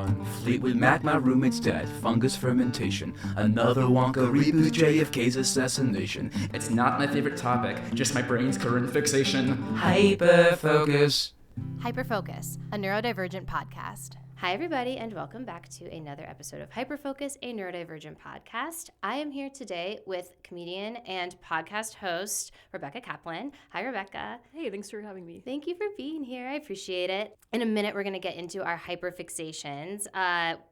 1. Fleetwood Mac, my roommate's dead. Fungus fermentation. Another Wonka reboot, JFK's assassination. It's not my favorite topic, just my brain's current fixation. Hyperfocus. Hyperfocus, a neurodivergent podcast. Hi, everybody, and welcome back to another episode of Hyperfocus, a neurodivergent podcast. I am here today with comedian and podcast host Rebecca Kaplan. Hi, Rebecca. Hey, thanks for having me. Thank you for being here. I appreciate it. In a minute, we're going to get into our hyperfixations,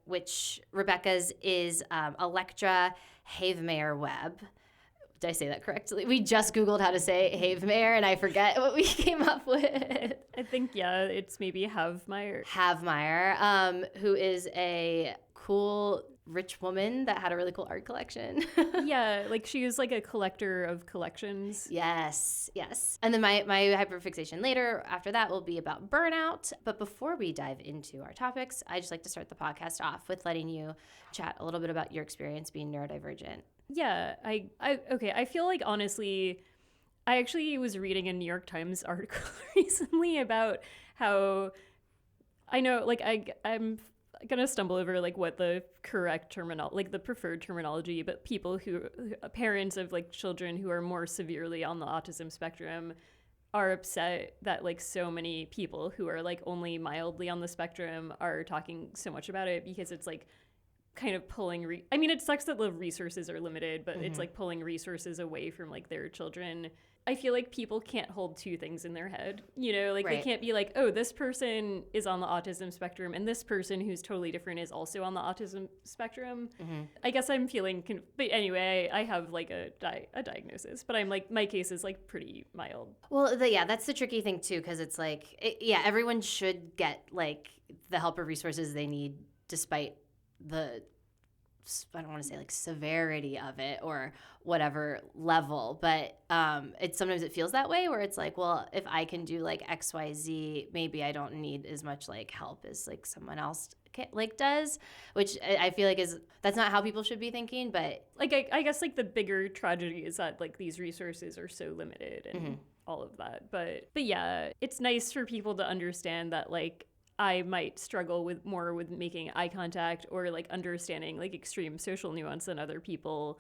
which Rebecca's is Electra Havemeyer Webb. Did I say that correctly? We just Googled how to say Havemeyer, and I forget what we came up with. I think, yeah, it's maybe Havemeyer. Havemeyer, who is a cool, rich woman that had a really cool art collection. Yeah, like she was like a collector of collections. Yes. And then my hyperfixation later, after that, will be about burnout. But before we dive into our topics, I just like to start the podcast off with letting you chat a little bit about your experience being neurodivergent. Yeah, I feel like, honestly, I actually was reading a New York Times article recently about how, I know, like, I'm gonna stumble over, like, what the correct terminology, like, the preferred terminology, but people parents of, like, children who are more severely on the autism spectrum are upset that, like, so many people who are, like, only mildly on the spectrum are talking so much about it, because it's, like, kind of pulling I mean, it sucks that the resources are limited, but it's like pulling resources away from, like, their children. I feel like people can't hold two things in their head, you know, like They can't be like, oh, this person is on the autism spectrum and this person who's totally different is also on the autism spectrum. I guess I'm feeling but anyway, I have, like, a diagnosis, but I'm like, my case is, like, pretty mild. Well, that's the tricky thing too, because it's like, everyone should get, like, the help or resources they need despite the, I don't want to say, like, severity of it or whatever level, but sometimes it feels that way, where it's like, well, if I can do, like, XYZ, maybe I don't need as much, like, help as, like, someone else does, which I feel like that's not how people should be thinking. But, like, I guess, like, the bigger tragedy is that, like, these resources are so limited and all of that. But yeah, it's nice for people to understand that, like, I might struggle with making eye contact or, like, understanding, like, extreme social nuance than other people.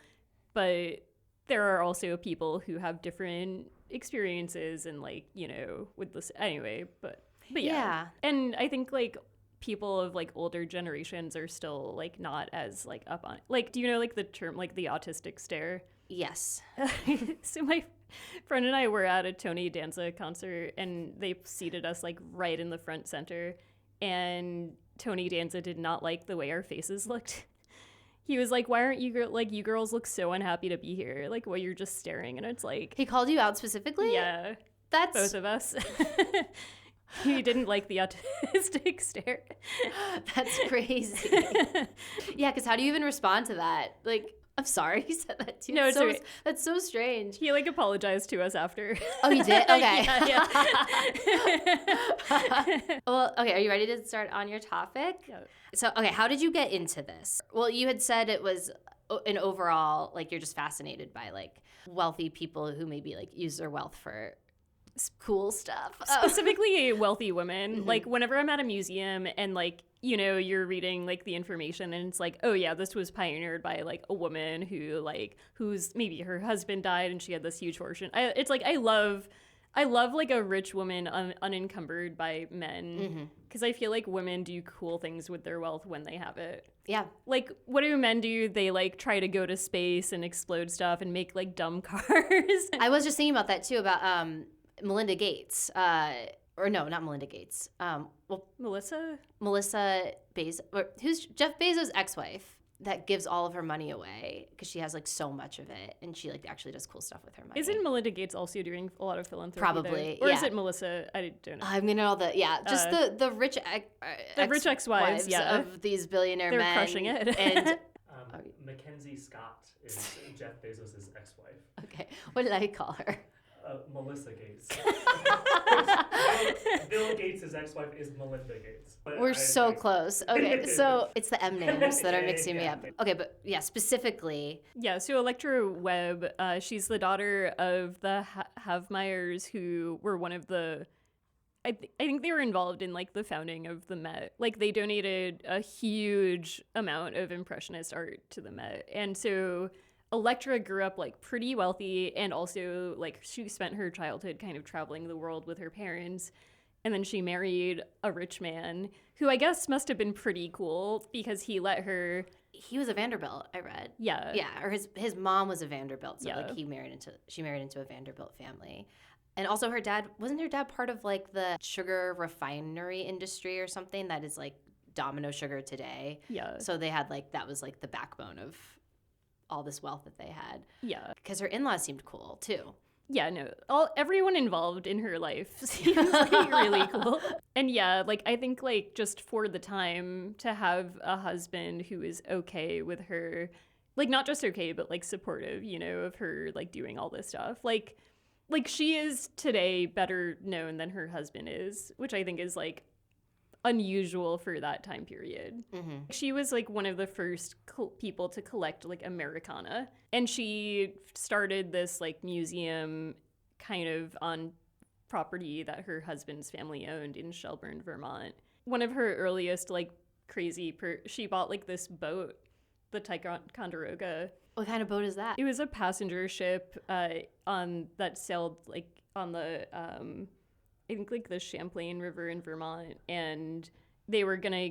But there are also people who have different experiences and, like, you know, with this anyway. But yeah. And I think, like, people of, like, older generations are still, like, not as, like, up on it. Like, do you know, like, the term, like, the autistic stare? Yes. So my friend and I were at a Tony Danza concert, and they seated us, like, right in the front center, and Tony Danza did not like the way our faces looked. He was like, why aren't you, like, you girls look so unhappy to be here, like, while you're just staring. And it's like, he called you out specifically? Yeah, that's both of us. He didn't like the autistic stare. That's crazy. Yeah, because how do you even respond to that? Like, I'm sorry he said that too. No, that's so strange. He, like, apologized to us after. Oh, he did? Okay. Yeah. Well, okay, are you ready to start on your topic? Yeah. So, okay, how did you get into this? Well, you had said it was an overall, like, you're just fascinated by, like, wealthy people who maybe, like, use their wealth for cool stuff. Specifically wealthy women. Like, whenever I'm at a museum and, like, you know, you're reading, like, the information and it's like, oh yeah, this was pioneered by, like, a woman who, like, who's maybe her husband died and she had this huge fortune. It's like, I love, like, a rich woman unencumbered by men, because I feel like women do cool things with their wealth when they have it. Yeah. Like, what do men do? They, like, try to go to space and explode stuff and make, like, dumb cars. I was just thinking about that too, about Melinda Gates, or no, not Melinda Gates. Melissa Bezos, or who's Jeff Bezos' ex-wife, that gives all of her money away because she has, like, so much of it, and she, like, actually does cool stuff with her money. Isn't Melinda Gates also doing a lot of philanthropy? Probably, there? Or yeah. is it Melissa? I don't know. I'm gonna know just the rich rich ex-wives, yeah, of these billionaire They're men. crushing it. And Mackenzie Scott is Jeff Bezos' ex-wife. Okay, what did I call her? Melissa Gates. Bill Gates' ex-wife is Melinda Gates. We're so close. Okay, so it's the M names that are mixing me up. Okay, but yeah, specifically. Yeah, so Electra Webb, she's the daughter of the Havemeyers, who were one of the I think they were involved in like the founding of the Met. Like they donated a huge amount of impressionist art to the Met. And so Electra grew up like pretty wealthy, and also like she spent her childhood kind of traveling the world with her parents. And then she married a rich man who I guess must have been pretty cool because he let her. He was a Vanderbilt, I read. Yeah. Yeah, or his mom was a Vanderbilt, so Yeah. like she married into a Vanderbilt family. And also her dad, wasn't her dad part of like the sugar refinery industry or something that is like Domino Sugar today? Yeah. So they had like, that was like the backbone of all this wealth that they had. Yeah. Because her in-laws seemed cool too. Yeah, no. Everyone involved in her life seems like really cool. And yeah, like I think like just for the time to have a husband who is okay with her, like not just okay, but like supportive, you know, of her like doing all this stuff. Like she is today better known than her husband is, which I think is like unusual for that time period. Mm-hmm. She was like one of the first people to collect like Americana, and she started this like museum kind of on property that her husband's family owned in Shelburne, Vermont. One of her earliest like she bought like this boat, the Ticonderoga. What kind of boat is that? It was a passenger ship that sailed like on the I think like the Champlain River in Vermont, and they were gonna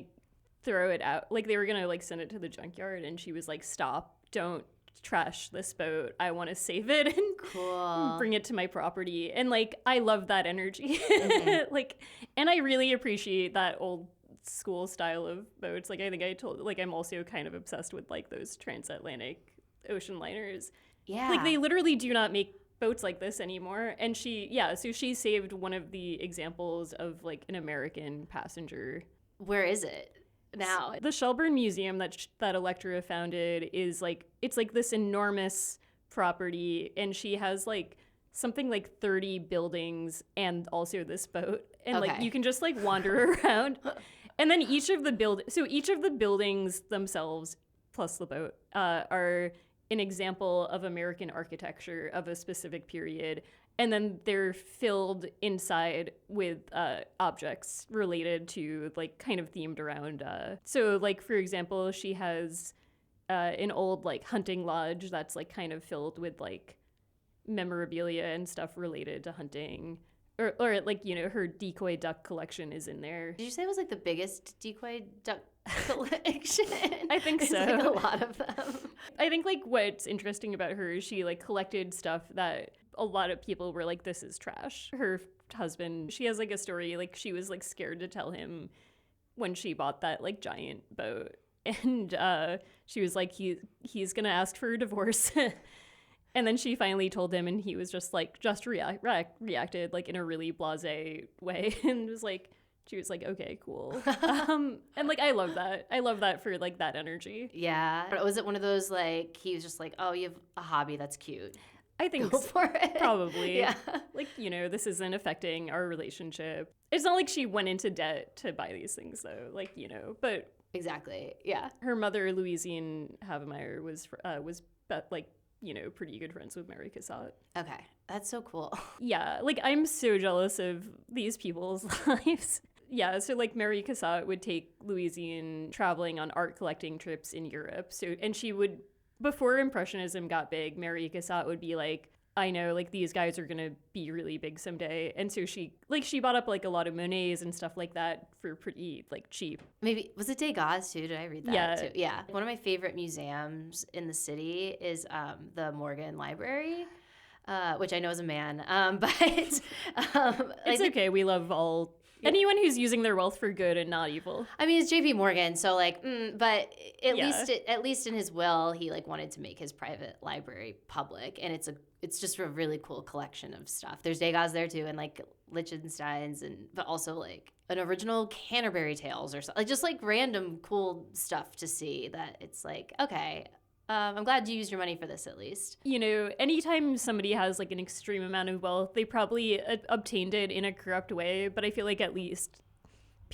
throw it out, like they were gonna like send it to the junkyard, and she was like, "Stop! Don't trash this boat. I want to save it and Cool. bring it to my property." And like I love that energy, Mm-hmm. like, and I really appreciate that old school style of boats. Like I think I'm also kind of obsessed with like those transatlantic ocean liners. Yeah. Like they literally do not make boats like this anymore. And so she saved one of the examples of like an American passenger. Where is it now? The Shelburne Museum that Electra founded is like, it's like this enormous property, and she has like something like 30 buildings and also this boat. And like Okay. you can just like wander around. And then each of the buildings themselves plus the boat are an example of American architecture of a specific period, and then they're filled inside with objects related to like kind of themed around. So like for example, she has an old like hunting lodge that's like kind of filled with like memorabilia and stuff related to hunting. Or like, you know, her decoy duck collection is in there. Did you say it was like the biggest decoy duck collection? I think It's so. like a lot of them. I think like what's interesting about her is she like collected stuff that a lot of people were like, this is trash. Her husband, she has like a story, like she was like scared to tell him when she bought that like giant boat. And she was like, he's gonna ask for a divorce. And then she finally told him, and he was just like, reacted like in a really blasé way, and was like, she was like, okay, cool. And like, I love that. I love that for like that energy. Yeah. But was it one of those like, he was just like, oh, you have a hobby that's cute. I think Go for it. probably. Yeah. Like, you know, this isn't affecting our relationship. It's not like she went into debt to buy these things though. Like, you know, but Exactly. Yeah. her mother, Louisine Havemeyer, was like, you know, pretty good friends with Mary Cassatt. Okay. That's so cool. Yeah, like I'm so jealous of these people's lives. Yeah, so like Mary Cassatt would take Louisine traveling on art collecting trips in Europe. So, and she would, before Impressionism got big, Mary Cassatt would be like, I know, like these guys are gonna be really big someday. And so she bought up like a lot of Monets and stuff like that for pretty like cheap. Maybe, was it Degas too? Did I read that Yeah. too? Yeah. One of my favorite museums in the city is the Morgan Library, which I know is a man. But It's okay, we love anyone who's using their wealth for good and not evil. I mean, it's J.P. Morgan, so like, but at Yeah. least in his will, he like wanted to make his private library public, and it's just a really cool collection of stuff. There's Degas there too, and like Lichtenstein's, but also like an original Canterbury Tales or something, like just like random cool stuff to see. That it's like, okay, I'm glad you used your money for this at least. You know, anytime somebody has like an extreme amount of wealth, they probably obtained it in a corrupt way, but I feel like at least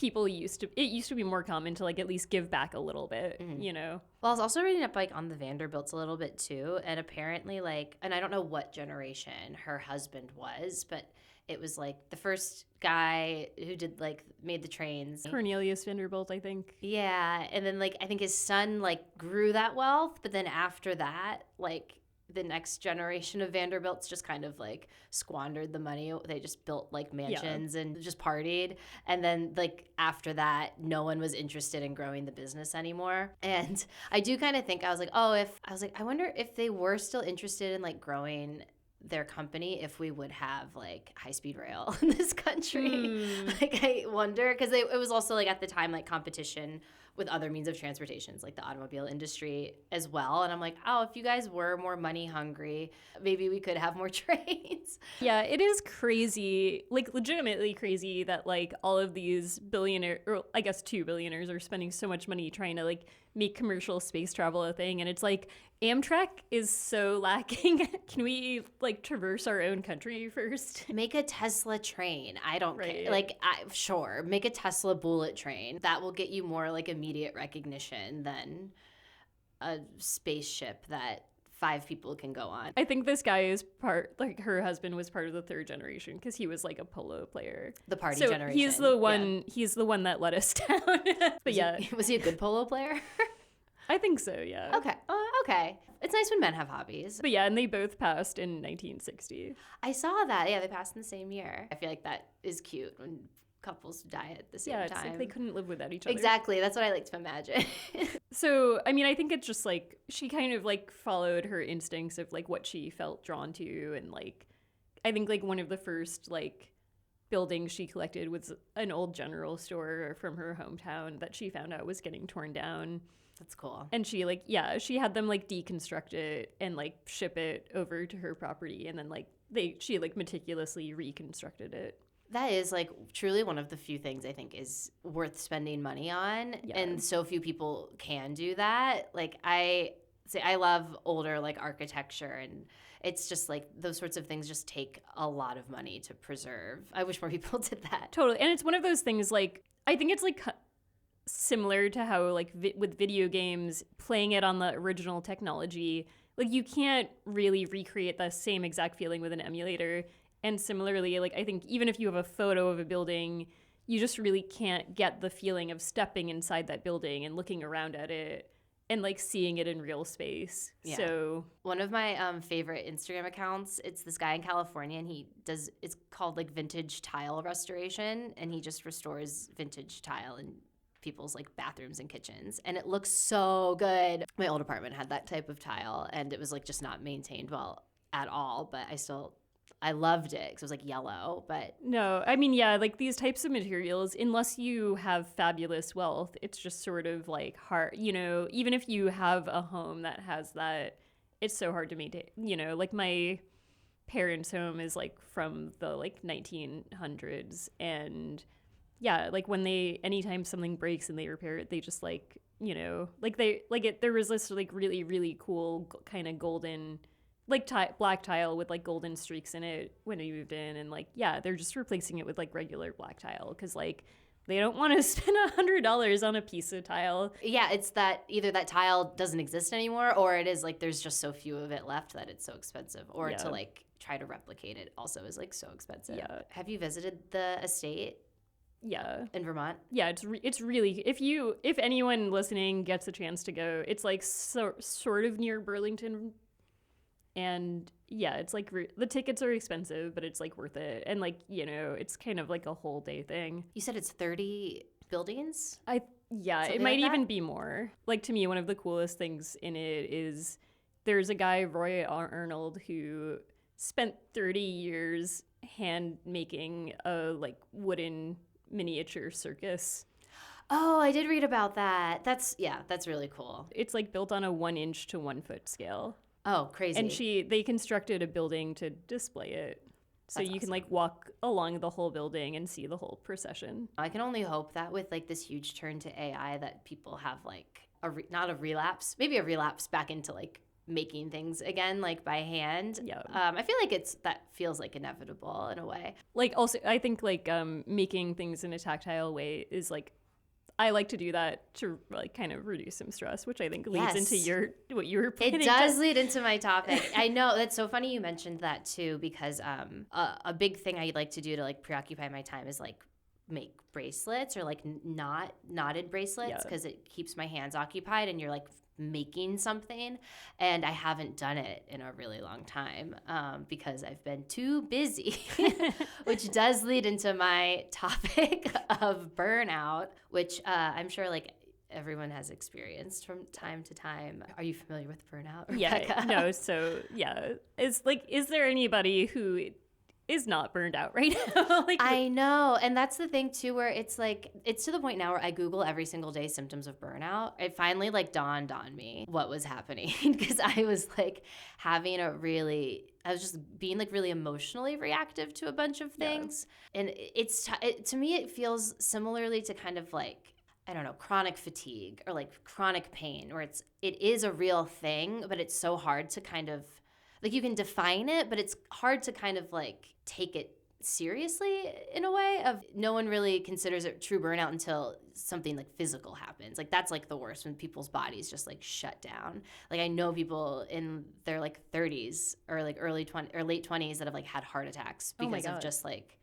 it used to be more common to like at least give back a little bit, you know? Well, I was also reading up like on the Vanderbilts a little bit too, and apparently like, and I don't know what generation her husband was, but it was like the first guy who did like made the trains. Cornelius Vanderbilt, I think. Yeah, and then like I think his son like grew that wealth, but then after that, like the next generation of Vanderbilts just kind of like squandered the money. They just built like mansions and just partied. And then like after that, no one was interested in growing the business anymore. And I do kind of think I was like, I wonder if they were still interested in like growing their company, if we would have like high-speed rail in this country. Like I wonder, because it was also like at the time like competition with other means of transportations like the automobile industry as well. And I'm like, oh, if you guys were more money hungry, maybe we could have more trains. Yeah, it is crazy, like legitimately crazy that like all of these billionaire, or I guess 2 billionaires are spending so much money trying to like make commercial space travel a thing. And it's like Amtrak is so lacking. Can we like traverse our own country first? Make a Tesla train. I don't Right. care. Like, sure, make a Tesla bullet train. That will get you more like immediate recognition than a spaceship that 5 people can go on. I think this guy is like her husband was part of the 3rd generation because he was like a polo player. The party So generation. he's the one. Yeah. He's the one that let us down. But yeah, Was he a good polo player? I think so. Yeah. Okay. Okay. It's nice when men have hobbies. But yeah, and they both passed in 1960. I saw that. Yeah, they passed in the same year. I feel like that is cute when couples die at the same Yeah, it's time. like they couldn't live without each other. Exactly. That's what I like to imagine. So, I mean, I think it's just like she kind of like followed her instincts of like what she felt drawn to. And like, I think like one of the first like buildings she collected was an old general store from her hometown that she found out was getting torn down. That's cool. And she like, yeah, she had them like deconstruct it and like ship it over to her property. And then like she like meticulously reconstructed it. That is like truly one of the few things I think is worth spending money on. Yeah. And so few people can do that. Like I love older like architecture, and it's just like those sorts of things just take a lot of money to preserve. I wish more people did that. Totally. And it's one of those things like, I think it's like similar to how like with video games, playing it on the original technology, like you can't really recreate the same exact feeling with an emulator. And similarly, like I think even if you have a photo of a building, you just really can't get the feeling of stepping inside that building and looking around at it and like seeing it in real space. Yeah. So one of my favorite Instagram accounts, it's this guy in California, and it's called like vintage tile restoration, and he just restores vintage tile in people's like bathrooms and kitchens, and it looks so good. My old apartment had that type of tile, and it was like just not maintained well at all, but I loved it because it was like yellow. But no, I mean, yeah, like these types of materials, unless you have fabulous wealth, it's just sort of like hard, you know, even if you have a home that has that, it's so hard to maintain, you know, like my parents' home is like from the like 1900s. And yeah, like anytime something breaks and they repair it, they just like, you know, like there was this like really, really cool kind of golden like black tile with like golden streaks in it when we moved in, and like yeah, they're just replacing it with like regular black tile because like they don't want to spend $100 on a piece of tile. yeah, it's that either that tile doesn't exist anymore, or it is like there's just so few of it left that it's so expensive, or Yeah. to like try to replicate it also is like so expensive. Yeah. Have you visited the estate Yeah, in Vermont? yeah, it's really if anyone listening gets a chance to go, it's like sort of near Burlington. And yeah, it's like the tickets are expensive, but it's like worth it. And like, you know, it's kind of like a whole day thing. You said it's 30 buildings? Yeah, Something it might like that? even be more. Like to me, one of the coolest things in it is there's a guy, Roy Arnold, who spent 30 years hand making a like wooden miniature circus. Oh, I did read about that. That's really cool. It's like built on a 1 inch to 1 foot scale. Oh, crazy. And they constructed a building to display it. So That's you can awesome. like walk along the whole building and see the whole procession. I can only hope that with like this huge turn to AI that people have like not a relapse, maybe a relapse back into like making things again, like by hand. Yeah. I feel like that feels like inevitable in a way. Like also, I think like making things in a tactile way is like, I like to do that to like kind of reduce some stress, which I think leads into what you were planning. It does lead into my topic. I know, that's so funny you mentioned that too, because a big thing I like to do to like preoccupy my time is like make bracelets or like knotted bracelets, because it keeps my hands occupied and you're like making something. And I haven't done it in a really long time because I've been too busy, which does lead into my topic of burnout, which I'm sure like everyone has experienced from time to time. Are you familiar with burnout, Rebecca? Yeah, no, so yeah. Is there anybody who is not burned out right now? Like, I know. And that's the thing too, where it's like, it's to the point now where I Google every single day symptoms of burnout. It finally like dawned on me what was happening, because I was like having I was just being like really emotionally reactive to a bunch of things. Yeah. And to me, it feels similarly to kind of like, I don't know, chronic fatigue or like chronic pain, where it is a real thing, but it's so hard to kind of, like, you can define it, but it's hard to kind of like take it seriously in a way. Of no one really considers it true burnout until something like physical happens. Like that's like the worst, when people's bodies just like shut down. Like I know people in their like 30s or like late 20s that have like had heart attacks because of just like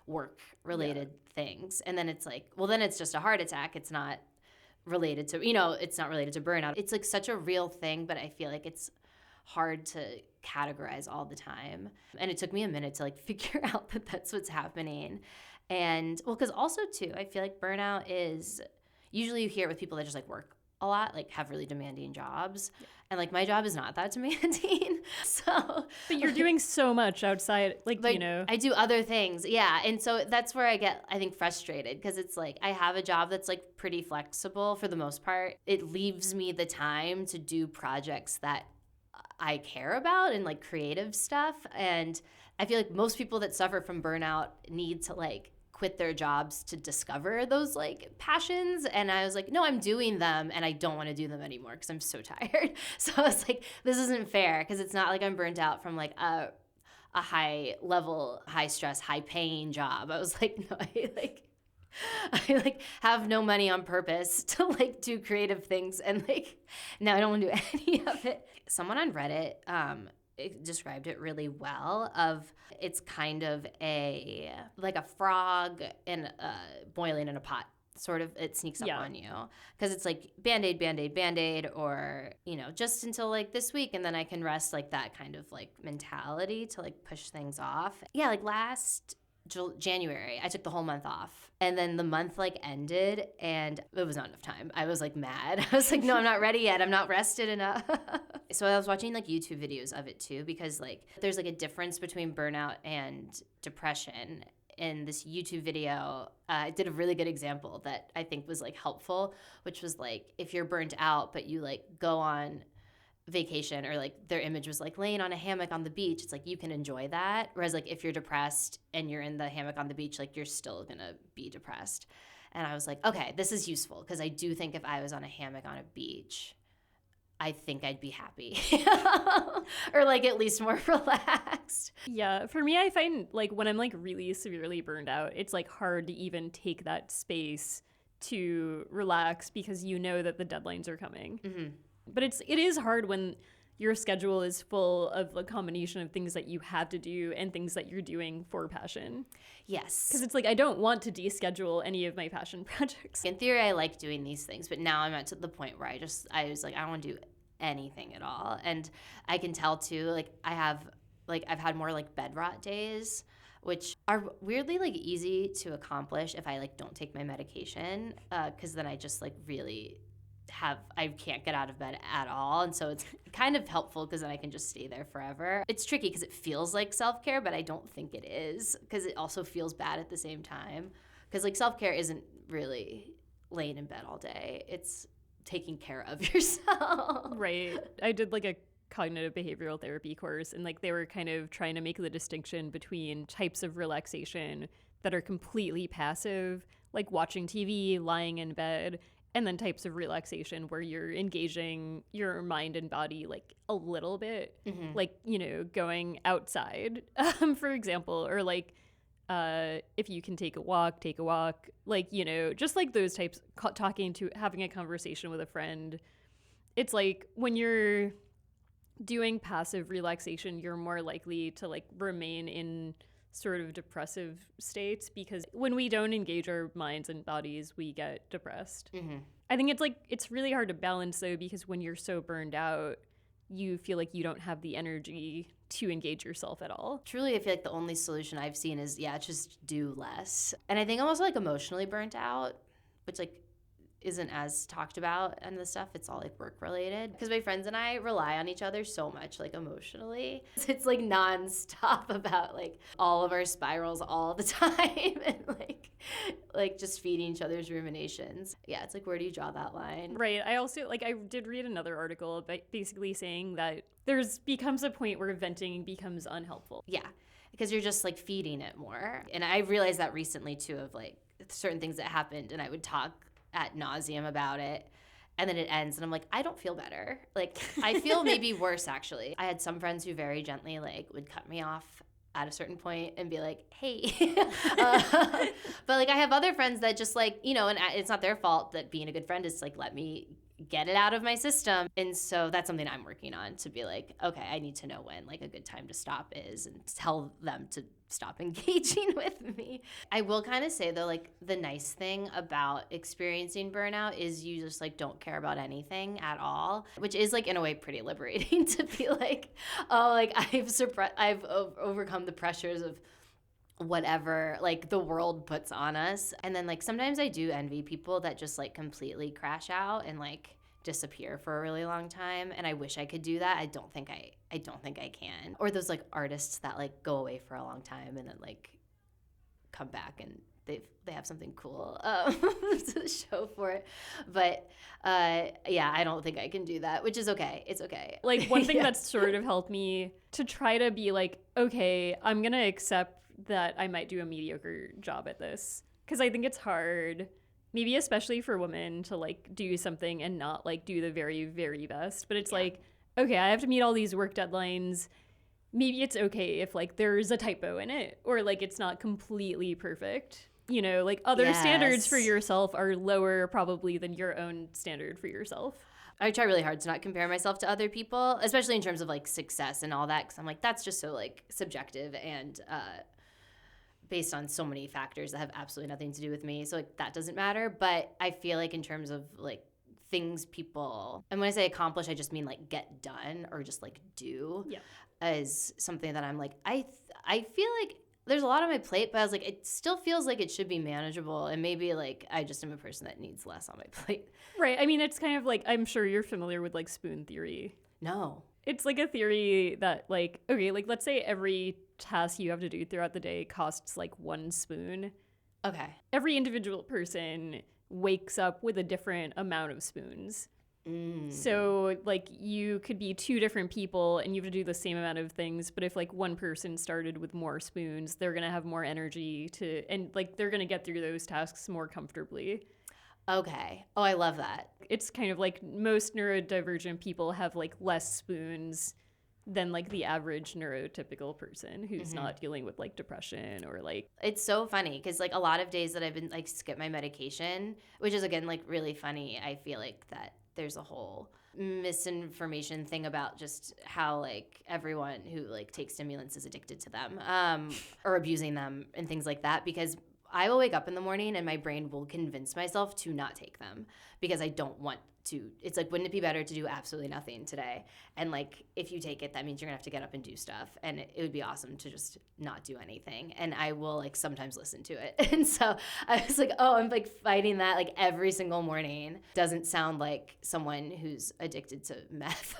work related things. And then it's like, well, then it's just a heart attack. It's not related to, it's not related to burnout. It's like such a real thing, but I feel like it's hard to categorize all the time. And it took me a minute to like figure out that that's what's happening. And well, because also too, I feel like burnout is, usually you hear it with people that just like work a lot, like have really demanding jobs. And like my job is not that demanding. So but you're doing so much outside, like I do other things. Yeah. And so that's where I get, I think, frustrated, because it's like I have a job that's like pretty flexible for the most part. It leaves me the time to do projects that I care about and like creative stuff. And I feel like most people that suffer from burnout need to like quit their jobs to discover those like passions. And I was like, no, I'm doing them and I don't want to do them anymore because I'm so tired. So I was like, this isn't fair, because it's not like I'm burnt out from like a high level, high stress, high paying job. I was like, no, I like have no money on purpose to like do creative things, and like now I don't want to do any of it. Someone on Reddit it described it really well. Of it's kind of like a frog boiling in a pot. Sort of, it sneaks up on you, because it's like Band-Aid, Band-Aid, Band-Aid, or just until like this week and then I can rest, like that kind of like mentality to like push things off. Yeah, like last January, I took the whole month off, and then the month like ended and it was not enough time. I was like mad. I was like, no, I'm not ready yet. I'm not rested enough. So I was watching like YouTube videos of it too, because like there's like a difference between burnout and depression. In this YouTube video, I did a really good example that I think was like helpful, which was like, if you're burnt out but you like go on vacation, or like their image was like laying on a hammock on the beach, it's like you can enjoy that. Whereas like if you're depressed and you're in the hammock on the beach, like you're still gonna be depressed. And I was like, okay, this is useful, because I do think if I was on a hammock on a beach, I think I'd be happy or like at least more relaxed. Yeah, for me, I find like when I'm like really severely burned out, it's like hard to even take that space to relax, because you know that the deadlines are coming. Mm-hmm. But it is hard when your schedule is full of a combination of things that you have to do and things that you're doing for passion. Yes. Because it's like, I don't want to deschedule any of my passion projects. In theory, I like doing these things, but now I'm at the point where I was like, I don't want to do anything at all. And I can tell too, like I've had more like bed rot days, which are weirdly like easy to accomplish if I like don't take my medication, because then I just like really I can't get out of bed at all. And so it's kind of helpful, because then I can just stay there forever. It's tricky because it feels like self-care, but I don't think it is, because it also feels bad at the same time. Because like self-care isn't really laying in bed all day. It's taking care of yourself. Right. I did like a cognitive behavioral therapy course, and like they were kind of trying to make the distinction between types of relaxation that are completely passive, like watching TV, lying in bed, And then types of relaxation where you're engaging your mind and body like a little bit, like, you know, going outside, for example, or like if you can take a walk, like, you know, just like those types, having a conversation with a friend. It's like when you're doing passive relaxation, you're more likely to like remain in sort of depressive states, because when we don't engage our minds and bodies, we get depressed. I think it's really hard to balance though, because when you're so burned out, you feel like you don't have the energy to engage yourself at all. Truly, I feel like the only solution I've seen is, just do less. And I think I'm also like emotionally burnt out, which like isn't as talked about and the stuff. It's all like work related, because my friends and I rely on each other so much, like emotionally. It's like nonstop about like all of our spirals all the time, and like just feeding each other's ruminations. Yeah, it's like, where do you draw that line? Right. I also I did read another article basically saying that there's becomes a point where venting becomes unhelpful. Yeah, because you're just like feeding it more. And I realized that recently too, of like certain things that happened, and I would talk ad nauseum about it, and then it ends and I'm like, I don't feel better. Like, I feel maybe worse actually. I had some friends who very gently like would cut me off at a certain point and be like, hey. But like I have other friends that just like, you know, and it's not their fault, that being a good friend is like, let me get it out of my system. And so that's something I'm working on, to be like, okay, I need to know when like a good time to stop is, and tell them to stop engaging with me. I will kind of say though, like the nice thing about experiencing burnout is you just like don't care about anything at all, which is like in a way pretty liberating, to be like, oh, like I've overcome the pressures of whatever like the world puts on us. And then like sometimes I do envy people that just like completely crash out and like disappear for a really long time, and I wish I could do that. I don't think I can. Or those like artists that like go away for a long time and then like come back and they have something cool to show for it. But yeah, I don't think I can do that, which is okay. It's okay. Like one thing that's sort of helped me to try to be like, okay, I'm gonna accept that I might do a mediocre job at this, because I think it's hard, maybe especially for women, to like do something and not like do the very, very best. But it's like, okay, I have to meet all these work deadlines. Maybe it's okay if like there's a typo in it, or like it's not completely perfect. You know, like other standards for yourself are lower probably than your own standard for yourself. I try really hard to not compare myself to other people, especially in terms of like success and all that, because I'm like, that's just so like subjective and based on so many factors that have absolutely nothing to do with me. So like that doesn't matter. But I feel like in terms of like things people, and when I say accomplish, I just mean like get done or just like do, is something that I'm like, I feel like there's a lot on my plate, but I was like, it still feels like it should be manageable, and maybe like I just am a person that needs less on my plate. Right. I mean, it's kind of like, I'm sure you're familiar with like spoon theory. No. It's like a theory that like, okay, like let's say every task you have to do throughout the day costs like 1 spoon. Okay. Every individual person wakes up with a different amount of spoons. So like you could be 2 different people and you have to do the same amount of things, but if like one person started with more spoons, they're going to have more energy and like they're going to get through those tasks more comfortably. Okay. Oh, I love that. It's kind of like most neurodivergent people have like less spoons than like the average neurotypical person who's not dealing with like depression or like. It's so funny because like a lot of days that I've been like skip my medication, which is again like really funny. I feel like that there's a whole misinformation thing about just how like everyone who like takes stimulants is addicted to them or abusing them and things like that, because I will wake up in the morning and my brain will convince myself to not take them because I don't want to. It's like, wouldn't it be better to do absolutely nothing today? And like, if you take it, that means you're gonna have to get up and do stuff. And it would be awesome to just not do anything. And I will like sometimes listen to it. And so I was like, oh, I'm like fighting that like every single morning. Doesn't sound like someone who's addicted to meth.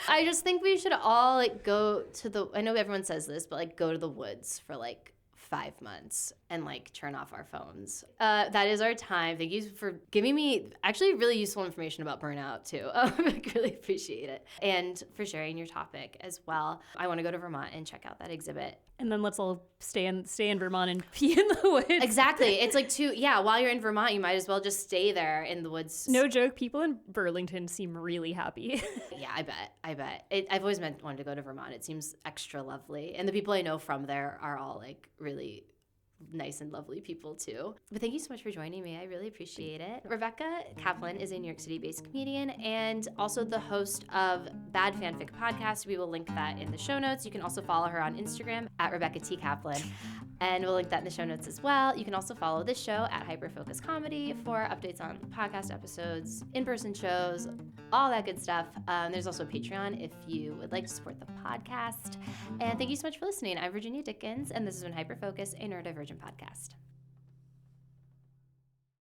I just think we should all like go to I know everyone says this, but like go to the woods for like 5 months and like turn off our phones. That is our time. Thank you for giving me actually really useful information about burnout too. I really appreciate it. And for sharing your topic as well. I want to go to Vermont and check out that exhibit. And then let's all stay in Vermont and pee in the woods. Exactly. It's like while you're in Vermont, you might as well just stay there in the woods. No joke, people in Burlington seem really happy. Yeah, I bet. I've always wanted to go to Vermont. It seems extra lovely. And the people I know from there are all like really nice and lovely people too. But thank you so much for joining me. I really appreciate it. Rebecca Kaplan is a New York City-based comedian and also the host of Bad Fanfic Podcast. We will link that in the show notes. You can also follow her on Instagram at Rebecca T. Kaplan. And we'll link that in the show notes as well. You can also follow this show at Hyperfocus Comedy for updates on podcast episodes, in-person shows, all that good stuff. There's also a Patreon if you would like to support the podcast. And thank you so much for listening. I'm Virginia Dickens, and this has been Hyperfocus, a Neurodivergent podcast.